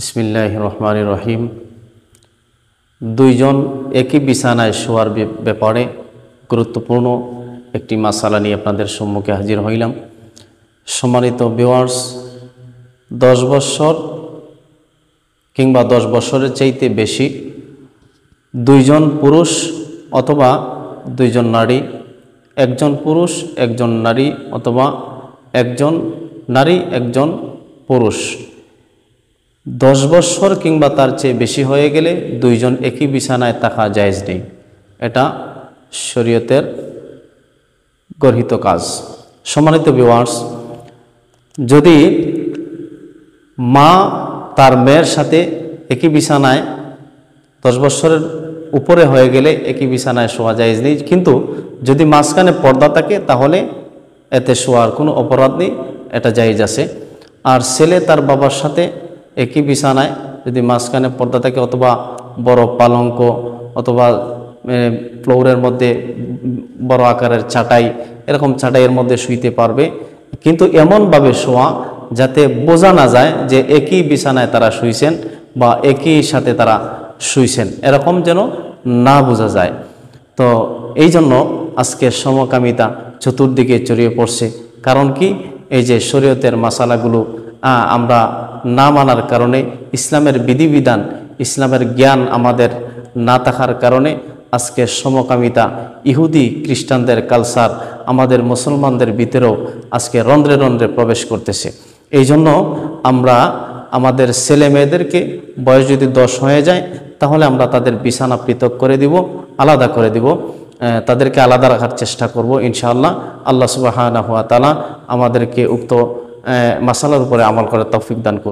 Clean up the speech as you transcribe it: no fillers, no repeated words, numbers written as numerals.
বিসমিল্লাহির রহমানির রহিম। দুইজন একই বিছানায় শোয়ার ব্যাপারে গুরুত্বপূর্ণ একটি মাসালা নিয়ে আপনাদের সম্মুখে হাজির হইলাম। সম্মানিত ভিউয়ার্স, 10 বছর কিংবা 10 বছরের চাইতে বেশি দুইজন পুরুষ অথবা দুইজন নারী, একজন পুরুষ একজন নারী অথবা একজন নারী একজন পুরুষ 10 বছর কিংবা তার চেয়ে বেশি হয়ে গেলে দুইজন একই বিছানায় থাকা জায়েজ নেই। এটা শরীয়তের গর্হিত কাজ। সম্মানিত ভিউয়ার্স, যদি মা তার মেয়ের সাথে একই বিছানায় 10 বছরের উপরে হয়ে গেলে একই বিছানায় শোয়া জায়েজ নেই, কিন্তু যদি মাঝখানে পর্দা থাকে তাহলে এতে শোয়ার কোনো অপরাধ নেই, এটা জায়েজ আছে। আর ছেলে তার বাবার সাথে একই বিছানায় যদি মাঝখানে পর্দা থাকে অথবা বড় পালঙ্ক অথবা ফ্লোরের মধ্যে বড় আকারের চাটাই, এরকম চাটাইয়ের মধ্যে শুইতে পারবে, কিন্তু এমনভাবে শোয়া যাতে বোঝা না যায় যে একই বিছানায় তারা শুইছেন বা একই সাথে তারা শুইছেন, এরকম যেন না বোঝা যায়। তো এই জন্য আজকে সমকামিতা চতুর্দিকে ছড়িয়ে পড়ছে। কারণ কি? এই যে শরীয়তের মাসালাগুলো আমরা না মানার কারণে, ইসলামের বিধিবিধান, ইসলামের জ্ঞান আমাদের না থাকার কারণে আজকে সমকামিতা, ইহুদি খ্রিস্টানদের কালচার আমাদের মুসলমানদের ভিতরেও আজকে রন্ধ্রে রন্ধ্রে প্রবেশ করতেছে। এই জন্য আমরা আমাদের ছেলে মেয়েদেরকে বয়স যদি 10 হয়ে যায় তাহলে আমরা তাদের বিছানা পৃথক করে দিব, আলাদা করে দিব, তাদেরকে আলাদা রাখার চেষ্টা করব ইনশাআল্লাহ। আল্লাহ সুবহানাহু ওয়া তাআলা আমাদেরকে উক্ত মাসালার উপরে আমল করার তৌফিক দান করুন।